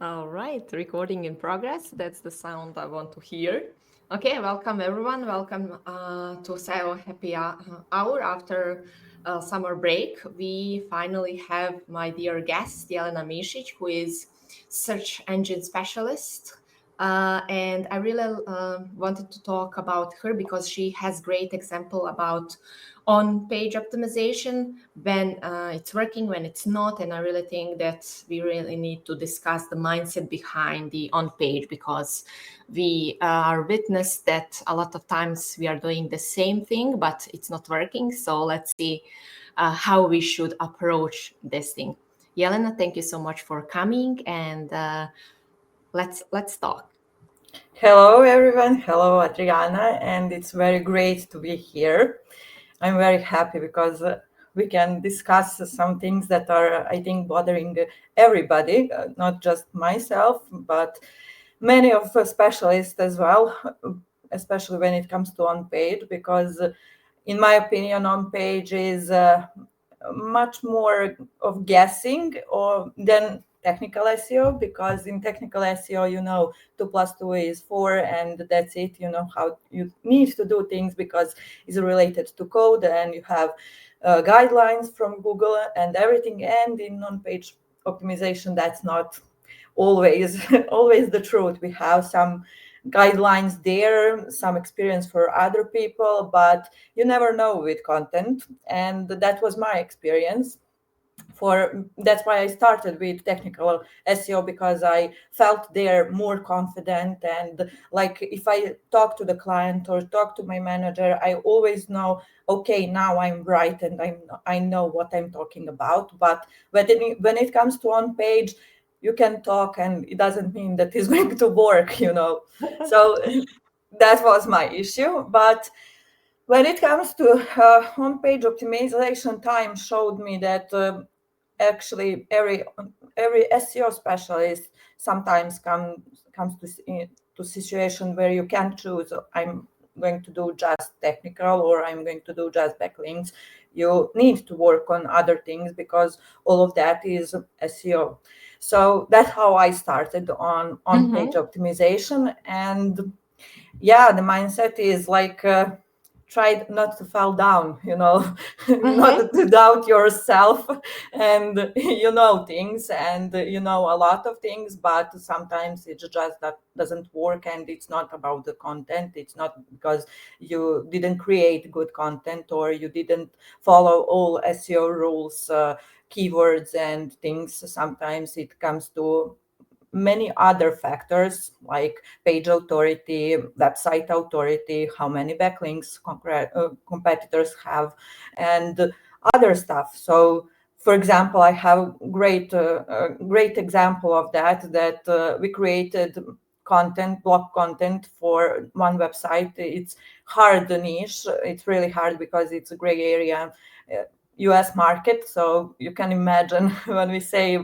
All right, recording in progress. That's the sound I want to hear. Okay, welcome everyone. Welcome to SEO Happy Hour after summer break. We finally have my dear guest, Jelena Misic, who is search engine specialist. And I really wanted to talk about her because she has great example about on-page optimization when it's working, when it's not. And I really think that we really need to discuss the mindset behind the on-page because we are witness that a lot of times we are doing the same thing, but it's not working. So let's see how we should approach this thing. Jelena, thank you so much for coming, and let's talk. Hello, everyone. Hello, Adriana, and it's very great to be here. I'm very happy because we can discuss some things that are, I think, bothering everybody, not just myself, but many of the specialists as well, especially when it comes to on-page, because in my opinion, on-page is much more of guessing or than technical SEO, because in technical SEO, 2 plus 2 is 4, and that's it. You know how you need to do things because it's related to code, and you have guidelines from Google and everything. And in on-page optimization, that's not always always the truth. We have some guidelines there, some experience for other people, but you never know with content, and that was my experience. For That's why I started with technical SEO, because I felt there more confident, and like if I talk to the client or talk to my manager, I always know, okay, now I'm right, and I know what I'm talking about. But when it comes to on page, you can talk and it doesn't mean that it's going to work. So that was my issue. But when it comes to homepage optimization, time showed me that actually every SEO specialist sometimes comes to situation where you can choose. I'm going to do just technical, or I'm going to do just backlinks. You need to work on other things because all of that is SEO. So that's how I started on page optimization. And yeah, the mindset is like try not to fall down, not to doubt yourself. And things, and a lot of things, but sometimes it just that doesn't work, and it's not about the content. It's not because you didn't create good content, or you didn't follow all SEO rules, keywords and things. Sometimes it comes to many other factors like page authority, website authority, how many backlinks competitors have, and other stuff. So, for example, I have great example of that we created blog content for one website. It's hard niche. It's really hard because it's a gray area. US market, so you can imagine when we say,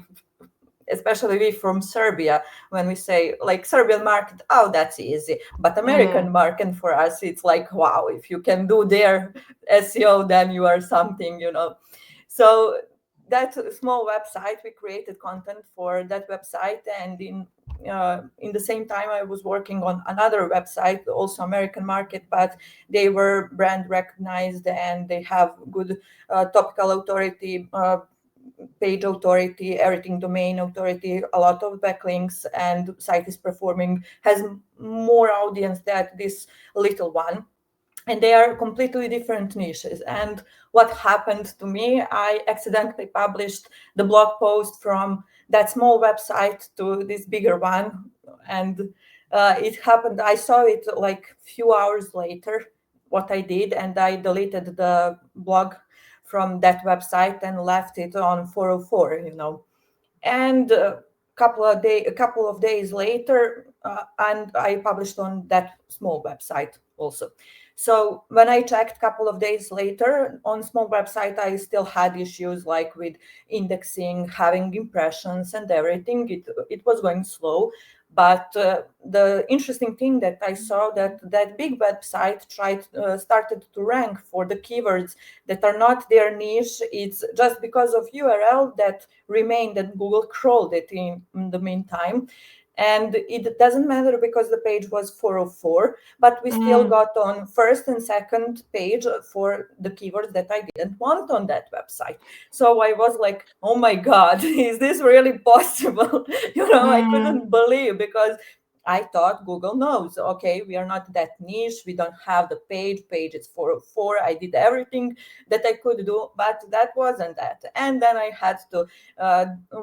especially we from Serbia, when we say like Serbian market, oh, that's easy. But American market for us, it's like, wow, if you can do their SEO, then you are something. So that small website, we created content for that website, and in the same time, I was working on another website, also American market, but they were brand recognized and they have good topical authority, page authority, everything, domain authority, a lot of backlinks, and site is performing, has more audience than this little one. And they are completely different niches. And what happened to me, I accidentally published the blog post from that small website to this bigger one. And it happened, I saw it like few hours later, what I did, and I deleted the blog from that website and left it on 404. And a couple of days later, and I published on that small website also. So when I checked a couple of days later on small website, I still had issues like with indexing, having impressions and everything. It was going slow. But the interesting thing that I saw that big website started to rank for the keywords that are not their niche. It's just because of URL that remained, and Google crawled it in the meantime. And it doesn't matter because the page was 404, but we still got on first and second page for the keywords that I didn't want on that website. So I was like, oh my God, is this really possible? I Mm, couldn't believe, because I thought Google knows, okay, we are not that niche. We don't have the page is 404. I did everything that I could do, but that wasn't that. And then I had to,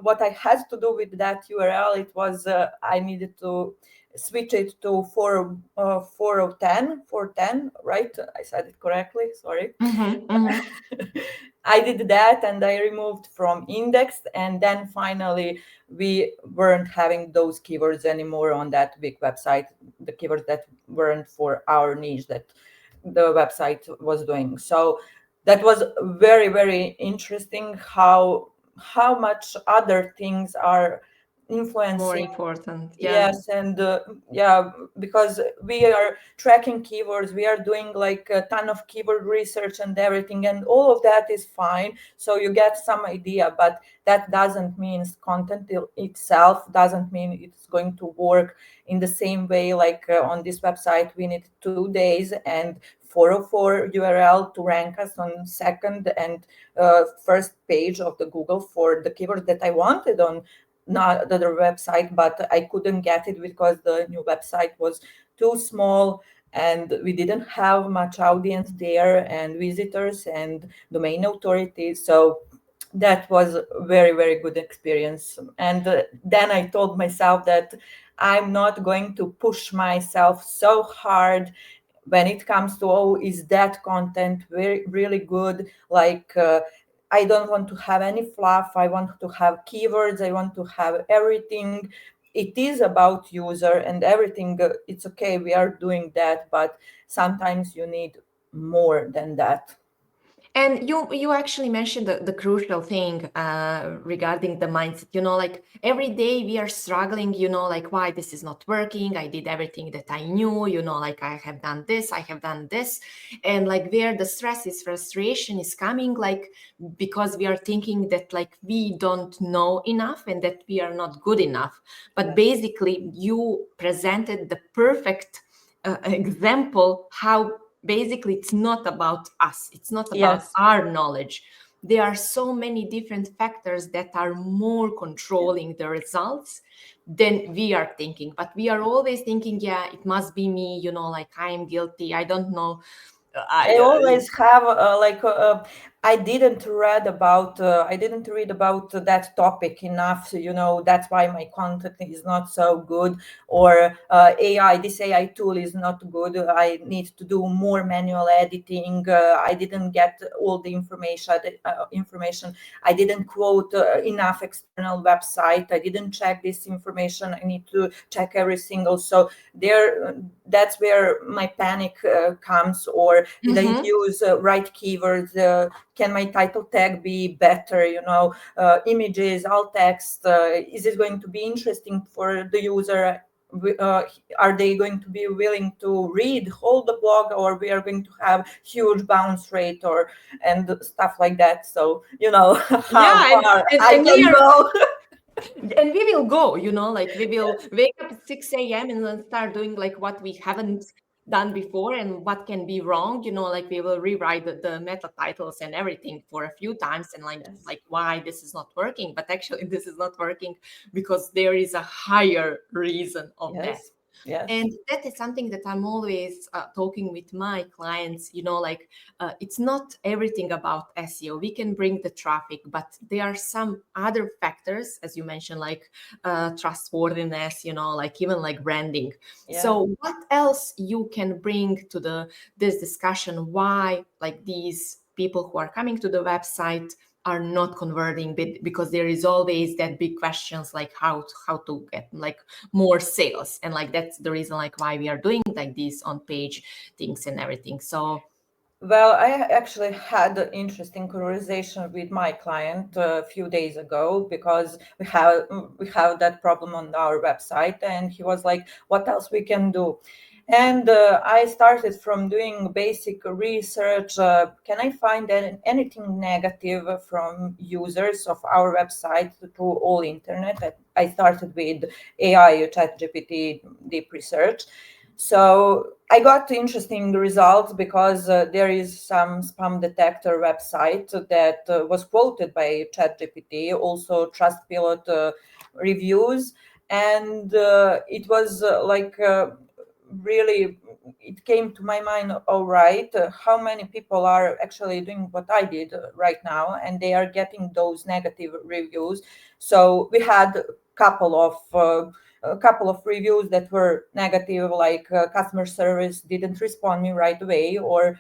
what I had to do with that URL, it was, I needed to switch it to 410, right? I said it correctly, sorry. mhm, mhm. I did that, and I removed from index, and then finally we weren't having those keywords anymore on that big website, the keywords that weren't for our niche that the website was doing. So that was very, very interesting how much other things are More influencing. important, yeah. Yes, and yeah, because we are tracking keywords, we are doing like a ton of keyword research and everything, and all of that is fine. So you get some idea, but that doesn't mean content itself doesn't mean it's going to work in the same way. Like on this website, we need 2 days and 404 URL to rank us on second and first page of the Google for the keyword that I wanted on not the other website, but I couldn't get it because the new website was too small, and we didn't have much audience there and visitors and domain authority. So that was a very, very good experience. And then I told myself that I'm not going to push myself so hard when it comes to, oh, is that content very really good, like I don't want to have any fluff. I want to have keywords. I want to have everything. It is about user and everything. It's okay. We are doing that, but sometimes you need more than that. And you actually mentioned the crucial thing regarding the mindset. Like every day we are struggling. Like why this is not working. I did everything that I knew. Like I have done this. I have done this, and like where the stress is, frustration is coming. Like because we are thinking that like we don't know enough and that we are not good enough. But Yes. basically, you presented the perfect example how basically it's not about us, it's not about Yes. our knowledge. There are so many different factors that are more controlling the results than we are thinking, but we are always thinking, yeah, it must be me, like I am guilty, I don't know. I I always have I didn't read about that topic enough. So, that's why my content is not so good. Or AI, this AI tool is not good. I need to do more manual editing. I didn't get all the information. I didn't quote enough external website. I didn't check this information. I need to check every single. So there, that's where my panic comes. Or did I Mhm. use right keywords? Can my title tag be better? Images, alt text. Is it going to be interesting for the user? Uh, are they going to be willing to read whole the blog, or we are going to have huge bounce rate or and stuff like that? So how Yeah, far and, I and we can are go. and we will go, like we will wake up at 6 a.m. and then start doing like what we haven't done before and what can be wrong, like we will rewrite the meta titles and everything for a few times and like Yes. like why this is not working, but actually this is not working because there is a higher reason of that. Yes. Yes. And that is something that I'm always talking with my clients, like it's not everything about SEO. We can bring the traffic, but there are some other factors, as you mentioned, like trustworthiness, like even like branding. Yeah. So what else you can bring to this discussion? Why like these people who are coming to the website are not converting, because there is always that big questions like how to get like more sales, and like that's the reason like why we are doing like these on page things and everything. So Well, I actually had an interesting conversation with my client a few days ago because we have that problem on our website, and he was like, "What else we can do?" And I started from doing basic research. Can I find anything negative from users of our website through all internet? I started with AI, ChatGPT, deep research. So I got interesting results because there is some spam detector website that was quoted by ChatGPT, also Trustpilot reviews, and it was really, it came to my mind, all right, how many people are actually doing what I did right now, and they are getting those negative reviews. So we had a couple of reviews that were negative, like customer service didn't respond me right away, or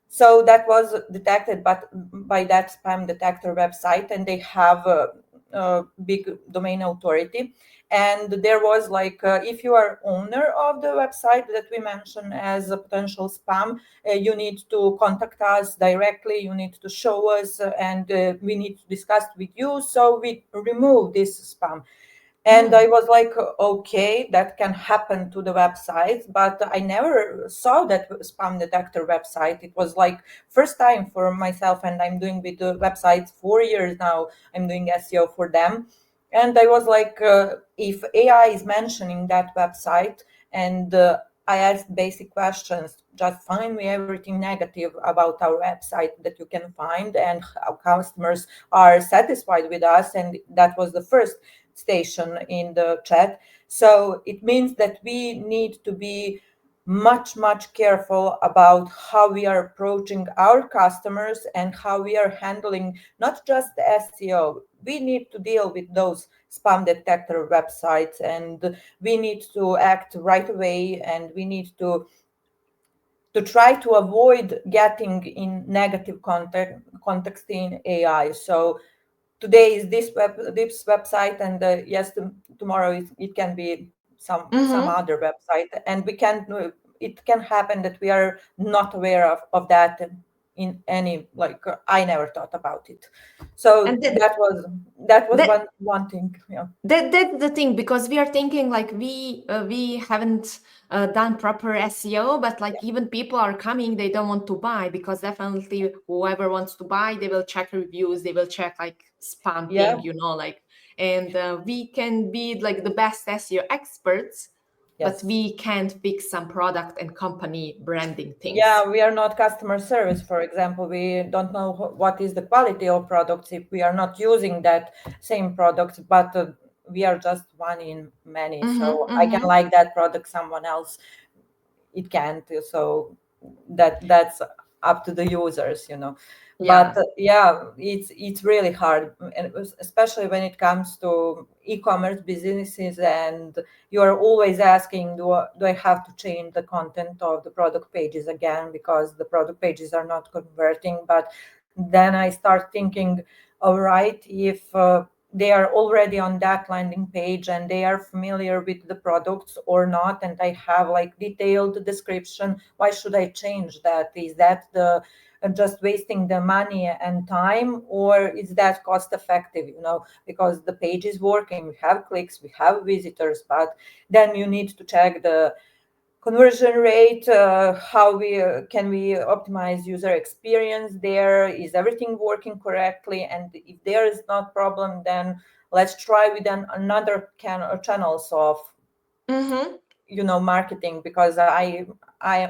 so that was detected, but by that spam detector website, and they have a big domain authority. And there was like, if you are owner of the website that we mentioned as a potential spam, you need to contact us directly. You need to show us, and we need to discuss with you, so we remove this spam. And I was like, okay, that can happen to the website, but I never saw that spam detector website. It was like first time for myself, and I'm doing with the websites 4 years now. I'm doing SEO for them. And I was like, if AI is mentioning that website, and I asked basic questions, just find me everything negative about our website that you can find, and how customers are satisfied with us. And that was the first station in the chat. So it means that we need to be much careful about how we are approaching our customers and how we are handling not just SEO. We need to deal with those spam detector websites, and we need to act right away, and we need to try to avoid getting in negative context in AI. So today is this website, and yes, tomorrow it can be some mm-hmm. other website, and we can it can happen that we are not aware of that in any, like, I never thought about it. So And that was that one thing. Yeah. that's the thing, because we are thinking like we haven't done proper SEO, but like even people are coming, they don't want to buy, because definitely whoever wants to buy, they will check reviews, they will check like spam Yeah. thing, like, and we can be like the best SEO experts, but Yes. we can't fix some product and company branding things. Yeah, we are not customer service, for example. We don't know what is the quality of products if we are not using that same products, but we are just one in many. Mm-hmm, So I can mm-hmm. like that product, someone else it can't. So that's up to the users. But Yeah. yeah, it's really hard, and especially when it comes to e-commerce businesses, and you are always asking, do I have to change the content of the product pages again because the product pages are not converting? But then I start thinking, all right, if they are already on that landing page and they are familiar with the products or not, and I have like detailed description, why should I change that? Is that the just wasting the money and time, or is that cost effective? Because the page is working, we have clicks, we have visitors, but then you need to check the conversion rate, how we can we optimize user experience there, is everything working correctly? And if there is not problem, then let's try with another channels of Mm-hmm. marketing, because I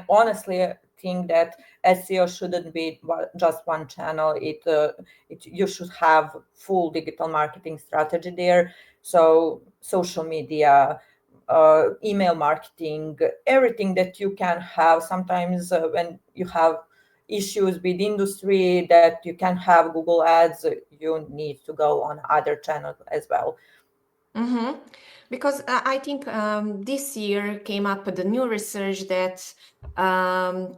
honestly think that SEO shouldn't be just one channel. You should have full digital marketing strategy there. So social media, email marketing, everything that you can have. Sometimes when you have issues with industry that you can have Google ads, you need to go on other channels as well. Mm-hmm. Because I think this year came up with a new research that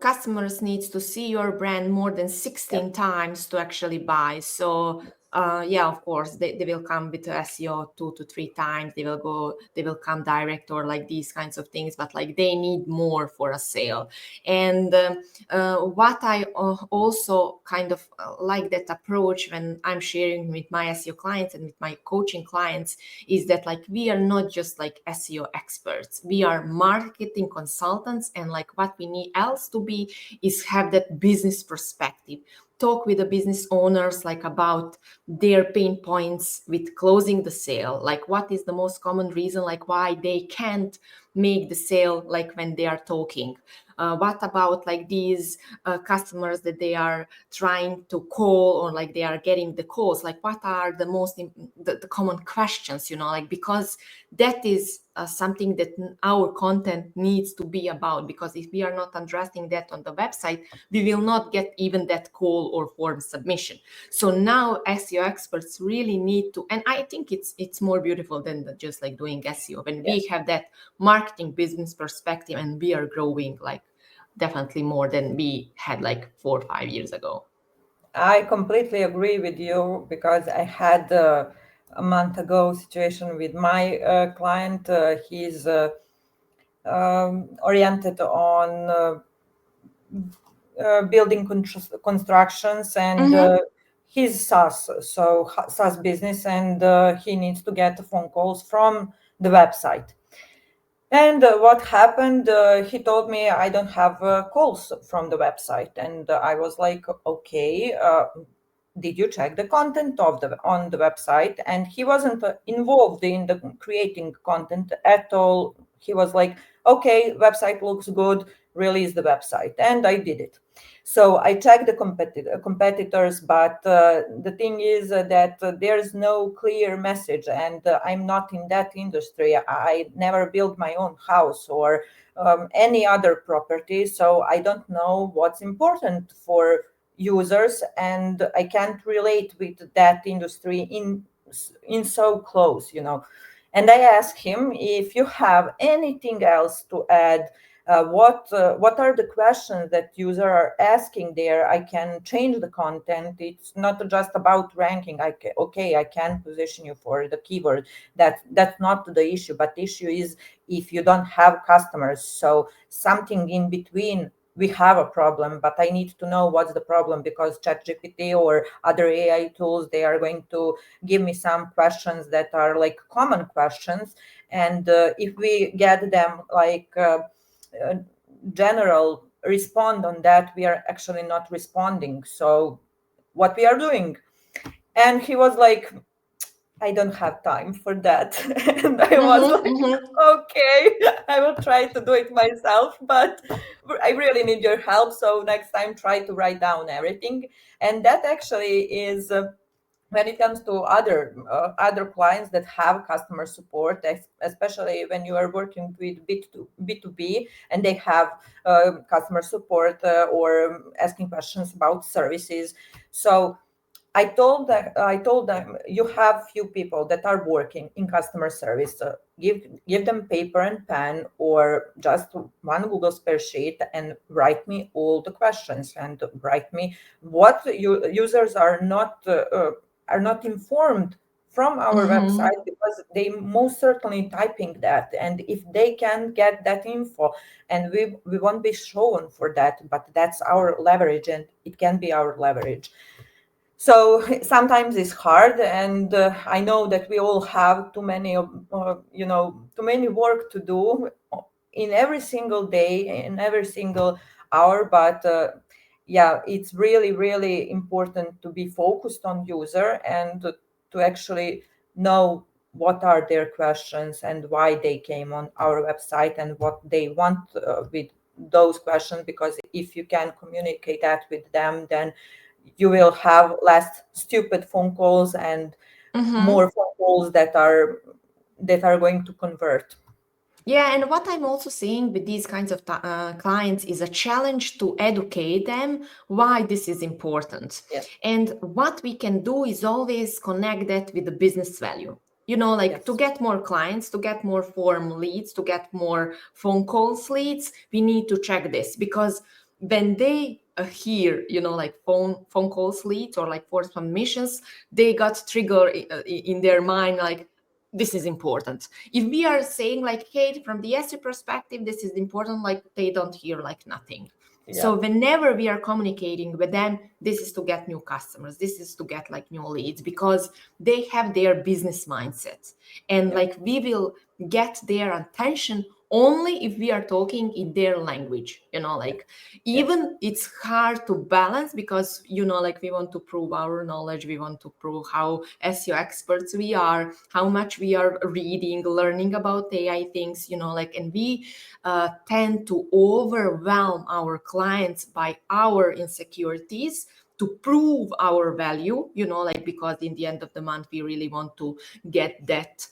customers needs to see your brand more than Yeah. 16 times to actually buy. So yeah, of course, they will come with SEO 2 to 3 times. They will come direct or like these kinds of things, but like they need more for a sale. And what I also kind of like that approach when I'm sharing with my SEO clients and with my coaching clients is that like we are not just like SEO experts, we are marketing consultants, and like what we need else to be is have that business perspective, talk with the business owners like about their pain points with closing the sale, like what is the most common reason like why they can't make the sale like when they are talking. What about like these customers that they are trying to call or like they are getting the calls, like what are the the common questions, you know, like because that is something that our content needs to be about, because if we are not addressing that on the website, we will not get even that call or form submission. So now SEO experts really need to, and I think it's more beautiful than just like doing SEO when Yeah. we have that marketing business perspective and we are growing like definitely more than we had like 4 or 5 years ago. I completely agree with you because I had a month ago situation with my client. He's oriented on building constructions, and Mm-hmm. he's SaaS, so SaaS business, and he needs to get phone calls from the website. And what happened? He told me I don't have calls from the website, and I was like, okay. Did you check the content of the on the website? And he wasn't involved in the creating content at all. He was like, okay, website looks good, release the website, and I did it. So I checked the competitors, but the thing is that there's no clear message, and I'm not in that industry. I never built my own house or any other property, so I don't know what's important for users, and I can't relate with that industry in so close, you know. And I asked him, if you have anything else to add, what are the questions that users are asking there? I can change the content. It's not just about ranking. Okay, I can position you for the keyword. That's not the issue. But the issue is if you don't have customers. So something in between, we have a problem, but I need to know what's the problem, because ChatGPT or other AI tools, they are going to give me some questions that are like common questions. And if we get them like uh, general respond on that, we are actually not responding. So what we are doing? And he was like, I don't have time for that. And I was Mm-hmm. like, Mm-hmm. okay, I will try to do it myself, but I really need your help. So next time, try to write down everything. And that actually is. When it comes to other clients that have customer support, especially when you are working with B2B and they have customer support or asking questions about services. So I told them, you have few people that are working in customer service. Give them paper and pen or just one Google spreadsheet and write me all the questions and write me what users are not informed from our Mm-hmm. website, because they most certainly typing that, and if they can get that info, and we won't be shown for that, but that's our leverage, and it can be our leverage. So sometimes it's hard, and I know that we all have too many too many work to do in every single day, in every single hour, but yeah, it's really really important to be focused on user and to actually know what are their questions and why they came on our website and what they want with those questions, because if you can communicate that with them, then you will have less stupid phone calls and Mm-hmm. more phone calls that are going to convert. Yeah, and what I'm also seeing with these kinds of clients is a challenge to educate them why this is important. Yes, And what we can do is always connect that with the business value. You know, like to yes, get more clients, to get more form leads, to get more phone calls leads, we need to check this because when they hear, like phone calls leads or like forced submissions, they got triggered in their mind, like this is important. If we are saying like, hey, from the SEO perspective, this is important, like they don't hear like nothing. Yeah. So whenever we are communicating with them, this is to get new customers, this is to get like new leads, because they have their business mindset. And Yeah. like we will get their attention only if we are talking in their language, like Yes. even it's hard to balance, because like we want to prove our knowledge, we want to prove how SEO experts we are, how much we are reading, learning about AI things, like, and we tend to overwhelm our clients by our insecurities to prove our value, like, because in the end of the month we really want to get that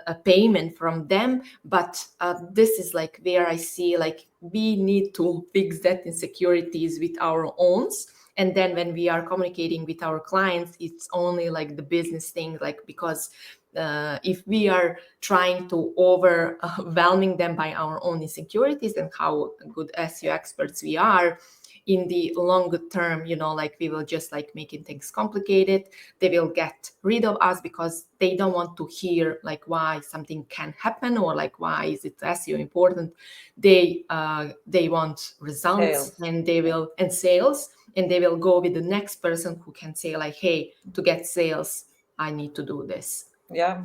a payment from them. But this is like where I see like we need to fix that insecurities with our owns. And then when we are communicating with our clients, it's only like the business thing, like, because if we are trying to overwhelming them by our own insecurities and how good SEO experts we are, in the longer term, like we will just like making things complicated. They will get rid of us because they don't want to hear like why something can happen, or like why is it SEO important. They want results, Sales. and they Yeah. will, and sales, and they will go with the next person who can say like, hey, to get sales I need to do this. Yeah.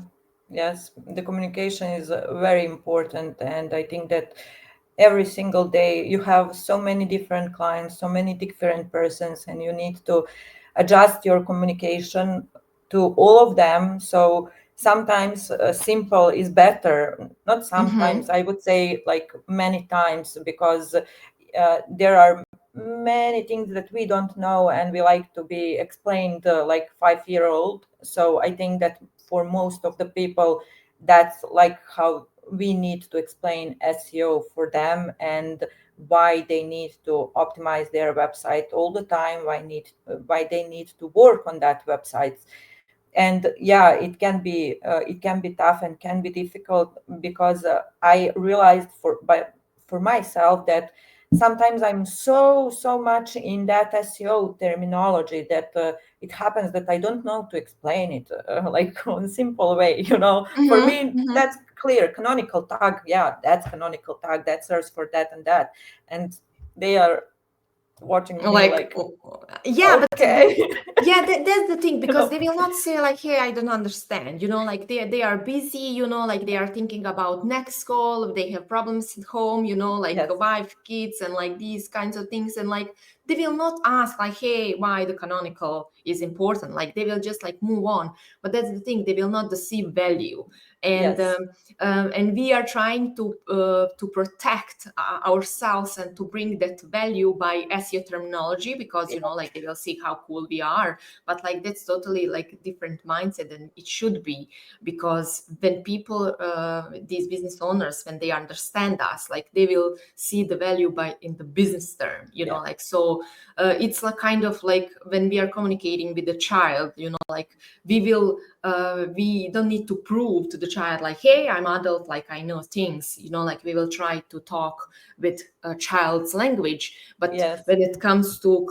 Yes. The communication is very important. And I think that every single day you have so many different clients, so many different persons, and you need to adjust your communication to all of them. So sometimes simple is better. Not sometimes, Mm-hmm. I would say like many times, because there are many things that we don't know and we like to be explained like 5-year old. So I think that for most of the people, that's like how we need to explain SEO for them, and why they need to optimize their website all the time, why they need to work on that website. And yeah, it can be tough and can be difficult, because I realized for myself that sometimes I'm so much in that SEO terminology that it happens that I don't know to explain it like on simple way. For Mm-hmm. me Mm-hmm. that's clear. Canonical tag, yeah, that's canonical tag, that serves for that and that. And they are watching me Like, like, yeah, but okay. yeah, that's the thing, you because know they will not say like, hey, I don't understand, like they are busy, like they are thinking about next call, they have problems at home, like yes. wife, kids, and like these kinds of things. And like they will not ask like, hey, why the canonical is important, like they will just like move on. But that's the thing, they will not deceive value. And Yes. and we are trying to protect ourselves and to bring that value by SEO terminology, because Yeah. like they will see how cool we are. But like that's totally like a different mindset than it should be, because when people, these business owners, when they understand us, like they will see the value by in the business term, Yeah. like. So it's like kind of like when we are communicating with the child, like we don't need to prove to the child like, hey, I'm adult, like I know things, like we will try to talk with a child's language. But Yes. when it comes to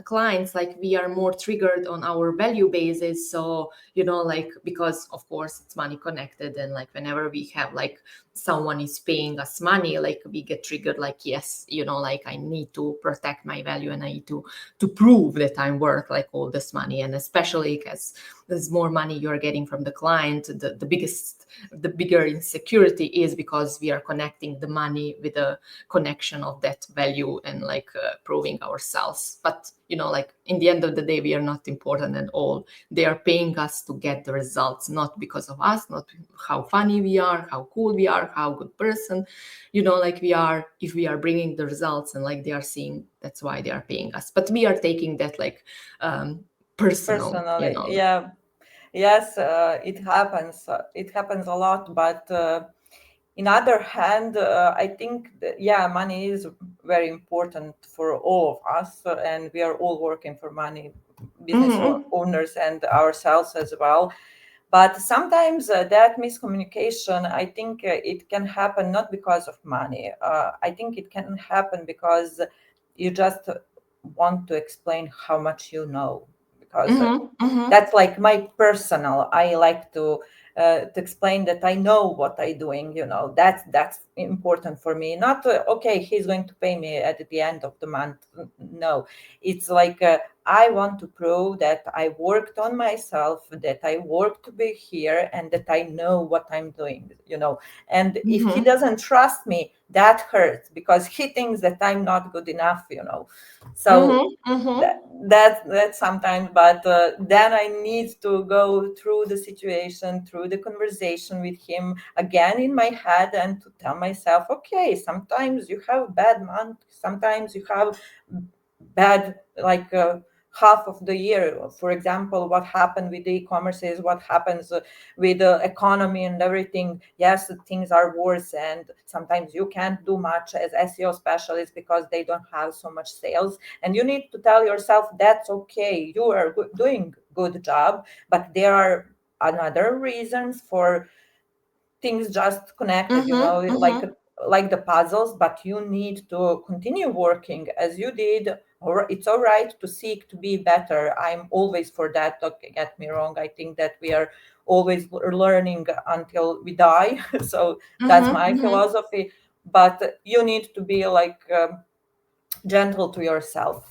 clients, like we are more triggered on our value basis. So like, because of course it's money connected, and like whenever we have like someone is paying us money, like we get triggered, like, yes, like I need to protect my value, and I need to prove that I'm worth like all this money. And especially because there's more money you're getting from the client, the bigger insecurity is, because we are connecting the money with a connection of that value, and like proving ourselves. But like in the end of the day, we are not important at all. They are paying us to get the results, not because of us, not how funny we are, how cool we are, how good person, like we are. If we are bringing the results, and like they are seeing, that's why they are paying us. But we are taking that like personal, Personally, yeah. Yes, it happens a lot, but in other hand, I think that, yeah, money is very important for all of us, and we are all working for money, Mhm. owners and ourselves as well. But sometimes that miscommunication, I think it can happen not because of money. I think it can happen because you just want to explain how much you know, because Mm-hmm. that's like my personal. I like to explain that I know what I'm doing. That's important for me. Not okay, he's going to pay me at the end of the month. No, it's like I want to prove that I worked on myself, that I worked to be here, and that I know what I'm doing. And if he Mm-hmm. doesn't trust me, that hurts because he thinks that I'm not good enough. So Mm-hmm. Mm-hmm. that's sometimes, but then I need to go through the situation, through the conversation with him again in my head, and to tell myself, okay, sometimes you have bad month, sometimes you have bad, like half of the year. For example, what happened with the e-commerce is what happens with the economy and everything. Yes, things are worse, and sometimes you can't do much as SEO specialists because they don't have so much sales, and you need to tell yourself that's okay, you are doing good job, but there are another reasons for things just connected, Mm-hmm. Mm-hmm. like the puzzles, but you need to continue working as you did. Or it's all right to seek to be better. I'm always for that, don't get me wrong. I think that we are always learning until we die. So that's Mm-hmm. my Mm-hmm. philosophy. But you need to be like gentle to yourself.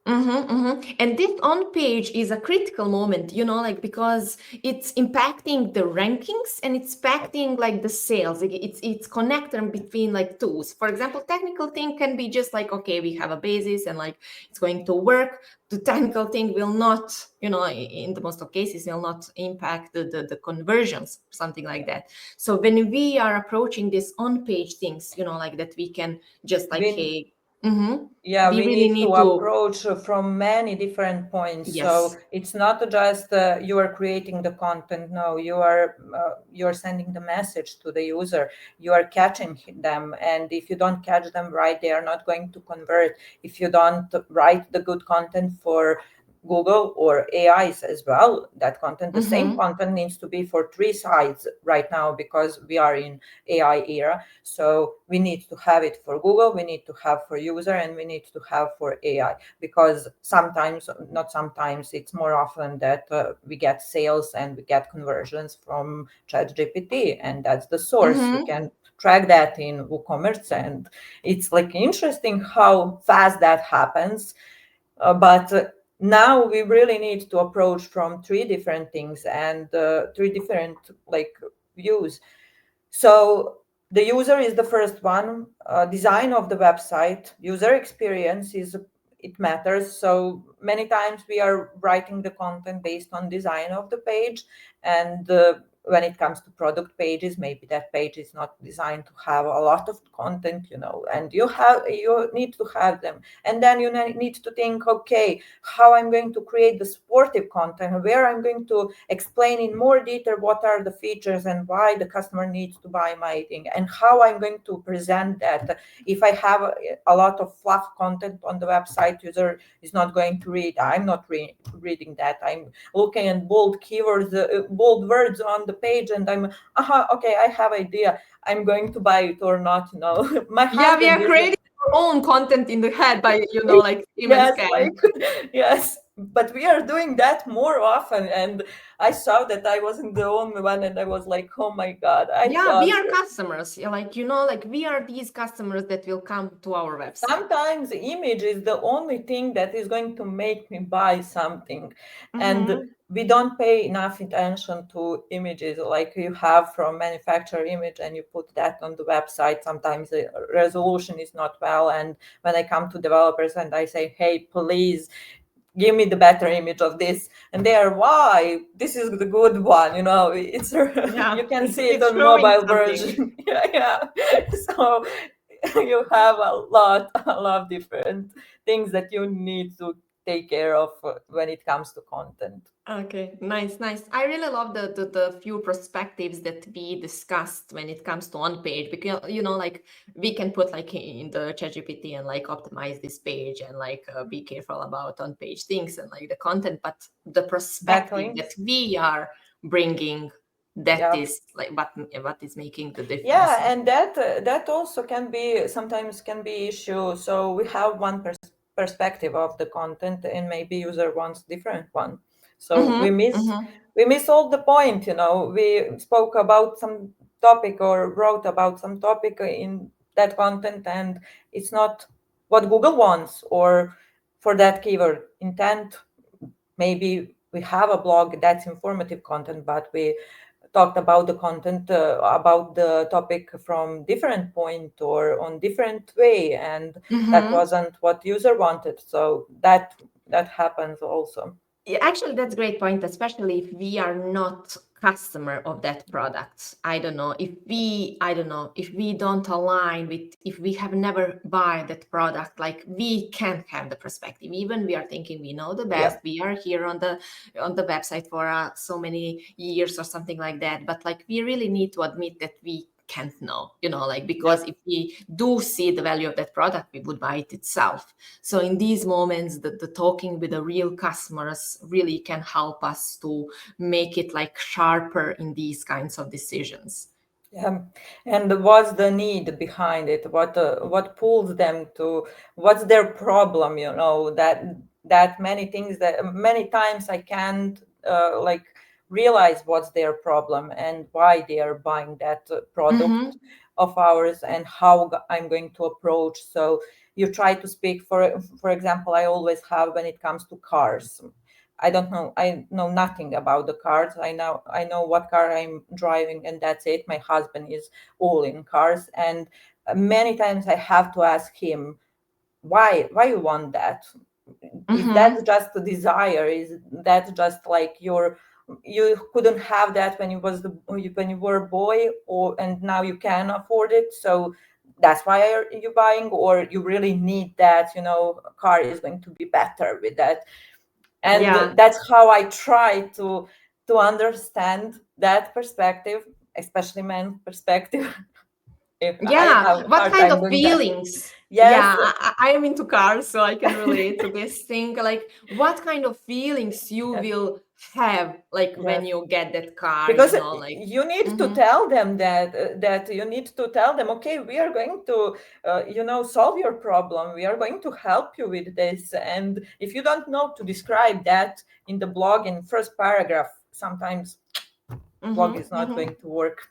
Mm-hmm, mm-hmm. And this on page is a critical moment, like because it's impacting the rankings and it's impacting like the sales. Like, it's connecting between like tools. For example, technical thing can be just like, okay, we have a basis and like it's going to work. The technical thing will not, in the most of cases, will not impact the conversions, something like that. So when we are approaching this on page things, like that, we can just like, we hey, mm-hmm, Yeah, we we really need to need to. approach from many different points. So Yes. it's not just you are creating the content. No, you are sending the message to the user. You are catching them, and if you don't catch them right, they are not going to convert. If you don't write the good content for Google or AIs as well, that content, the same Mm-hmm. content needs to be for three sides right now because we are in AI era. So we need to have it for Google, we need to have for user, and we need to have for AI, because sometimes, not sometimes, it's more often that we get sales and we get conversions from ChatGPT, and that's the source. We Mm-hmm. can track that in WooCommerce, and it's like interesting how fast that happens. But now we really need to approach from three different things and three different like views. So the user is the first one. Design of the website, user experience is, it matters. So many times we are writing the content based on design of the page, and when it comes to product pages, maybe that page is not designed to have a lot of content, and you need to have them. And then you need to think, okay, how I'm going to create the supportive content, where I'm going to explain in more detail what are the features and why the customer needs to buy my thing, and how I'm going to present that. If I have a lot of fluff content on the website, user is not going to read. I'm not reading that. I'm looking at bold keywords, bold words on the page, and I'm, okay, I have idea. I'm going to buy it or not. My Yeah, we husband are is creating our own content in the head by, like skim and yes, scan. like yes, but we are doing that more often, and I saw that I wasn't the only one, and I was like, oh my god, I Yeah, we thought are customers. Yeah, like, like we are these customers that will come to our website. sometimes image is the only thing that is going to make me buy something. And Mm-hmm. we don't pay enough attention to images like you have from manufacturer image, and you put that on the website. Sometimes the resolution is not well, and when I come to developers and I say, hey, please give me the better image of this, and they are, why, this is the good one, it's Yeah, you can it's see it it's on showing mobile something. version. Yeah. So you have a lot of different things that you need to take care of when it comes to content. Okay, nice, nice. I really love the few perspectives that we discussed when it comes to on page, because like we can put like in the ChatGPT and like optimize this page and like be careful about on page things and like the content, but the perspective that Backlinks. we are bringing That Yeah. is like what is making the difference. Yeah, and that also can be sometimes can be issue. So we have one perspective of the content, and maybe user wants different one. So we Mm-hmm, miss mm-hmm, we miss all the point. We spoke about some topic or wrote about some topic in that content, and it's not what Google wants or for that keyword intent. Maybe we have a blog that's informative content, but we talked about the content about the topic from different point or on different way, and that mm-hmm. wasn't what user wanted. So that happens also. Yeah, actually, that's a great point, especially if we are not customer of that product. I don't know, if we don't align with, if we have never buy that product, like we can't have the perspective. Even we are thinking we know the Yeah. best, we are here on the website for so many years or something like that. But like we really need to admit that we can't know, like because Yep. if we do see the value of that product, we would buy it itself. So in these moments, the talking with the real customers really can help us to make it like sharper in these kinds of decisions. Yeah, and what's the need behind it? What pulls them to? What's their problem? That many things that many times I can't like realize what's their problem and why they are buying that product Mm-hmm. of ours and how I'm going to approach. So you try to speak for example, I always have when it comes to cars. I don't know. I know nothing about the cars. I know what car I'm driving, and that's it. My husband is all in cars, and many times I have to ask him why you want that. Is that Mm-hmm. just a desire? Is that just like you couldn't have that when you were a boy, or and now you can afford it? So that's why are you buying, or you really need that? A car is going to be better with that, and Yeah. that's how I try to understand that perspective, especially men's perspective. If I Yeah. have a What hard kind time of doing that. feelings? Yes. Yeah, I am into cars, so I can relate to this thing. Like, what kind of feelings you Yes. will have, like, when Yes. you get that car, Because like, you need to mm-hmm, tell them that you need to tell them, okay, we are going to solve your problem, we are going to help you with this. And if you don't know to describe that in the blog in first paragraph, sometimes blog is mm-hmm, not mm-hmm. going to work.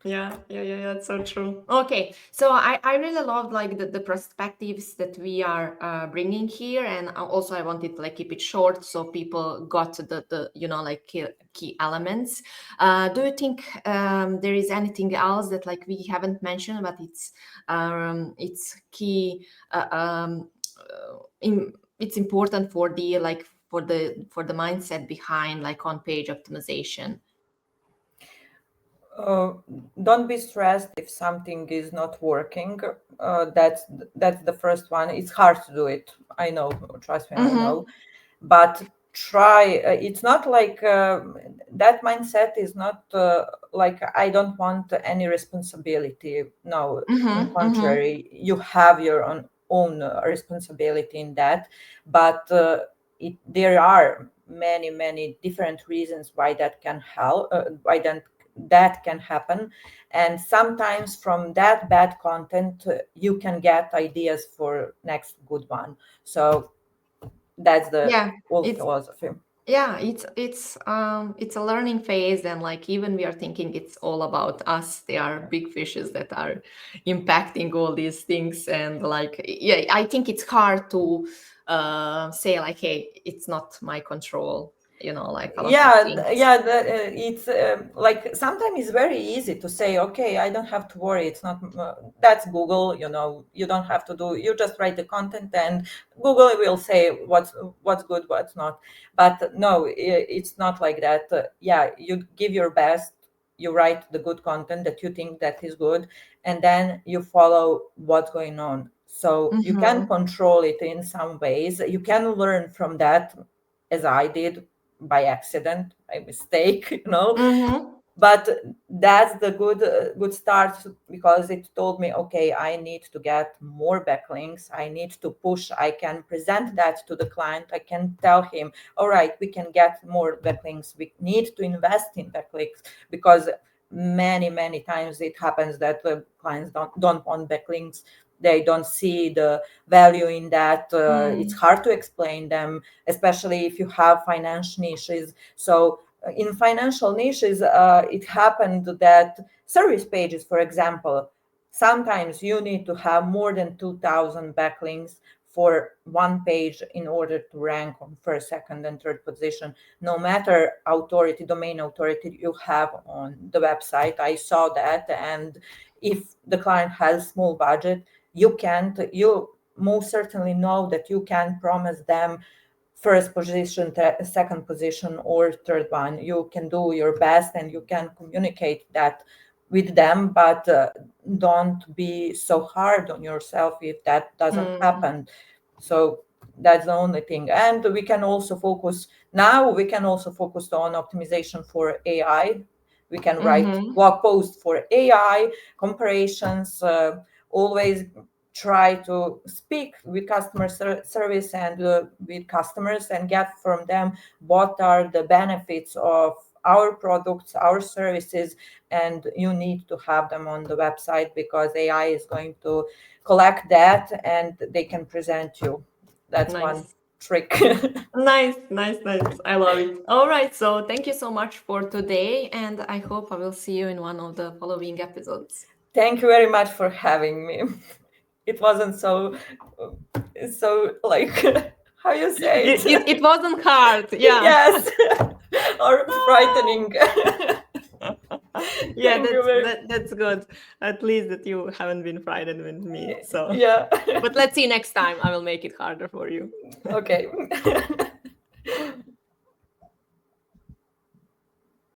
Yeah, that's so true. Okay, so I really love like the perspectives that we are bringing here, and also I wanted to like keep it short so people got the like key elements. Do you think there is anything else that like we haven't mentioned, but it's key, it's important for the like for the mindset behind like on page optimization? uh, don't be stressed if something is not working. That's the first one. It's hard to do it. I know, trust me, I know. Mm-hmm. But try. It's not like that mindset is not like I don't want any responsibility. No, in Mm-hmm. Mm-hmm. contrary, you have your own responsibility in that. But there are many different reasons why that can help. Why that can happen, and sometimes from that bad content you can get ideas for next good one. So that's the Yeah, whole it's philosophy. it's a learning phase, and like even we are thinking it's all about us. There are Yeah. big fishes that are impacting all these things, and like yeah, I think it's hard to say like, hey, it's not my control. Like a lot of Yeah, things. yeah, it's like sometimes it's very easy to say, okay, I don't have to worry, it's not that's Google, you don't have to do, you just write the content and Google will say what's good, what's not. But no, it's not like that. Yeah, you give your best, you write the good content that you think that is good, and then you follow what's going on. So you can Mm-hmm. control it in some ways, you can learn from that, as I did by accident, by mistake, Mm-hmm. But that's the good start, because it told me, okay, I need to get more backlinks, I need to push, I can present that to the client, I can tell him, all right, we can get more backlinks, we need to invest in backlinks, because many times it happens that the clients don't want backlinks, they don't see the value in that. It's hard to explain them, especially if you have financial niches. So in financial niches, it happened that service pages, for example, sometimes you need to have more than 2,000 backlinks for one page in order to rank on first, second, and third position, no matter authority, domain authority you have on the website. I saw that. And if the client has small budget, you most certainly know that you can promise them first position, second position, or third one. You can do your best and you can communicate that with them, but don't be so hard on yourself if that doesn't happen. So that's the only thing. And we can also focus on optimization for AI. We can write blog posts for AI comparisons, always try to speak with customer service and with customers and get from them what are the benefits of our products, our services, and you need to have them on the website, because AI is going to collect that and they can present you. That's one Nice. trick. Nice. I love it. All right. So thank you so much for today. And I hope I will see you in one of the following episodes. Thank you very much for having me. It wasn't so like, how you say it? It wasn't hard. Yeah. Yes. Or frightening. Yeah, Thank you very that's good. At least that you haven't been frightened with me. So, Yeah. but let's see next time. I will make it harder for you. Okay.